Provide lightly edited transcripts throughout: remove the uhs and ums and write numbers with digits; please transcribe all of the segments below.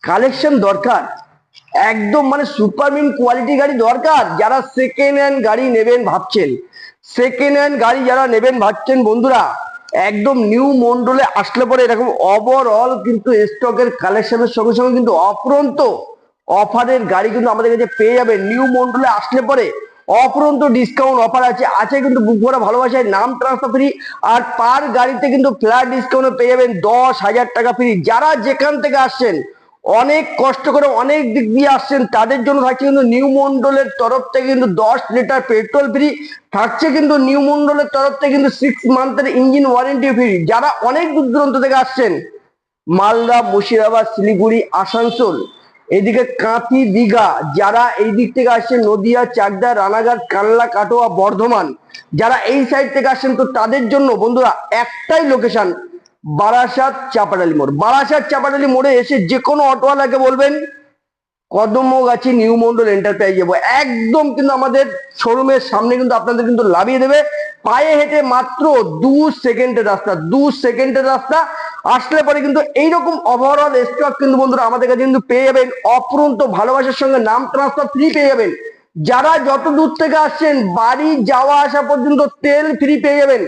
Collection দরকার, একদম মানে সুপারমিন কোয়ালিটি গাড়ি দরকার। যারা সেকেন্ড হ্যান্ড গাড়ি নেবেন ভাবছেন, সেকেন্ড হ্যান্ড গাড়ি যারা নেবেন ভাবছেন বন্ধুরা, একদম নিউ মন্ডলে আসলে পরে এরকম ওভারঅল কিন্তু স্টকের কালেকশনের সঙ্গে সঙ্গে কিন্তু অফুরন্ত অফারের গাড়ি কিন্তু আমাদের কাছে পেয়ে যাবেন। নিউ মন্ডলে আসলে পরে অফুরন্ত ডিসকাউন্ট অফার আছে আছে কিন্তু বুক ভরা ভালোবাসায় নাম ট্রান্সফার ফ্রি, আর পার গাড়িতে কিন্তু ফ্ল্যাট ডিসকাউন্ট পেয়ে যাবেন 10,000 টাকা ফ্রি। যারা যেখান থেকে আসছেন, অনেক কষ্ট করে অনেক দিক দিয়ে আসছেন, তাদের জন্য থাকছে কিন্তু নিউ মন্ডলের তরফ থেকে কিন্তু 10 লিটার পেট্রোল ফ্রি থাকছে, কিন্তু নিউ মন্ডলের তরফ থেকে কিন্তু 6 মান্থের ইঞ্জিন ওয়ারেন্টি ফ্রি। যারা অনেক দূর দূরান্ত থেকে আসছেন, মালদা, মুর্শিদাবাদ, শিলিগুড়ি, আসানসোল, এদিকে কাঁথি, দীঘা, যারা এই দিক থেকে আসছেন, নদিয়া, চাকদা, রানাঘাট, কানলা, কাটোয়া, বর্ধমান, যারা এই সাইড থেকে আসছেন, তো তাদের জন্য বন্ধুরা একটাই লোকেশন, বারাসাত চাপাডালি মোড়। বারাসাত চাপাডালি মোড়ে এসে যে কোনো অটোওয়ালাকে বলবেন কদমগাছি নিউ মন্ডল এন্টারপ্রাইজ যাবো, একদম কিন্তু আমাদের শোরুমের সামনে কিন্তু আপনাদের কিন্তু লাভিয়ে দেবে। পায়ে হেঁটে মাত্র 2 সেকেন্ডের রাস্তা, 2 সেকেন্ডের রাস্তা। আসলে পরে কিন্তু এইরকম ওভারঅল স্টক কিন্তু বন্ধুরা আমাদের কাছে কিন্তু পেয়ে যাবেন। অপরন্ত ভালোবাসার সঙ্গে নাম ট্রান্সফার ফ্রি পেয়ে যাবেন। যারা যত দূর থেকে আসছেন, বাড়ি যাওয়া আসা পর্যন্ত তেল ফ্রি পেয়ে যাবেন।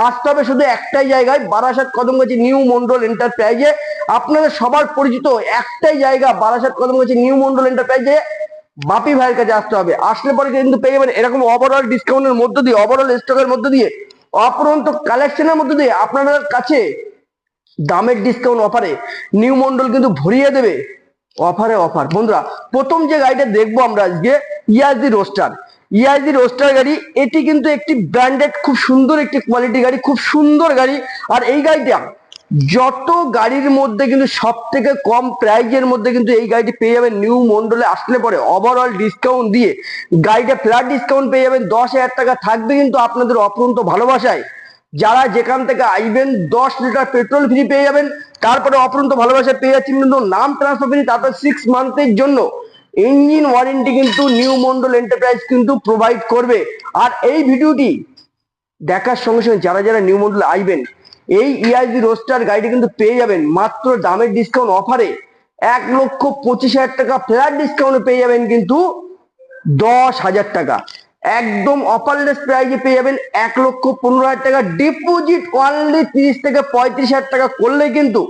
আসতে হবে শুধু একটাই জায়গায়, বারাসাত কদমগাছি নিউ মন্ডল এন্টারপ্রাইজে। আপনাদের সবার পরিচিত একটাই জায়গা, বারাসাত কদমগাছি নিউ মন্ডল এন্টারপ্রাইজে বাপি ভাইয়ের কাছে আসতে হবে। আসলে পরে কিন্তু পেয়ে যাবেন এরকম ওভারঅল ডিসকাউন্টের মধ্য দিয়ে, ওভারঅল স্টকের মধ্য দিয়ে, অপরন্ত কালেকশনের মধ্য দিয়ে আপনাদের কাছে দামের ডিসকাউন্ট অফারে নিউ মন্ডল কিন্তু ভরিয়ে দেবে। অফারে অফার বন্ধুরা, প্রথম যে গাড়িটা দেখবো আমরা আজকে, ইয়াজি রোস্টার। ইয়াজি রোস্টার গাড়ি, এটি কিন্তু একটি ব্র্যান্ডেড খুব সুন্দর একটি কোয়ালিটি গাড়ি, খুব সুন্দর গাড়ি। আর এই গাড়িটা যত গাড়ির মধ্যে কিন্তু সব থেকে কম প্রাইজের মধ্যে কিন্তু এই গাড়িটি পেয়ে যাবেন নিউ মন্ডলে আসলে পরে ওভারঅল ডিসকাউন্ট দিয়ে। গাড়িটা ফ্ল্যাট ডিসকাউন্ট পেয়ে যাবেন, 10,000 টাকা থাকবে কিন্তু আপনাদের অপরন্ত ভালোবাসায়। যারা যেখান থেকে আসবেন 10 লিটার পেট্রোল ফ্রি পেয়ে যাবেন, তারপরে অপরন্ত ভালোবাসায় পেয়ে যাচ্ছেন কিন্তু নাম ট্রান্সফার ফ্রি, তারপর 6 মান্থের জন্য ইঞ্জিন ওয়ারেন্টি কিন্তু নিউ মন্ডল এন্টারপ্রাইজ কিন্তু প্রোভাইড করবে। আর এই ভিডিওটি দেখার সঙ্গে সঙ্গে যারা যারা নিউ মন্ডলে আসবেন, এই ইআইজি রোস্টার গাড়িটি কিন্তু পেয়ে যাবেন মাত্র দামের ডিসকাউন্ট অফারে 1,25,000 টাকা ফ্ল্যাট ডিসকাউন্টে পেয়ে যাবেন কিন্তু 10,000 টাকা। একদম অফারলেস প্রাইজে পেয়ে যাবেন 1,15,000 টাকা। ডিপোজিট অনলি 30 থেকে 35,000 টাকা করলে কিন্তু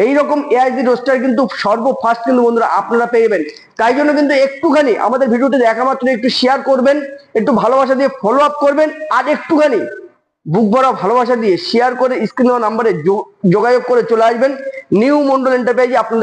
এইরকম এআইজি রোস্টার কিন্তু সর্বফার্স্ট কিন্তু বন্ধুরা আপনারা পেয়ে যাবেন। তাই জন্য কিন্তু একটুখানি আমাদের ভিডিওটি দেখা মাত্র একটু শেয়ার করবেন, একটু ভালোবাসা দিয়ে ফলো আপ করবেন, আর একটুখানি বুক ভরা ভালোবাসা দিয়ে শেয়ার করে স্ক্রিন নাম্বারে যোগাযোগ করে চলে আসবেন নিউ মন্ডল এন্টারপ্রাইজে আপনাদের।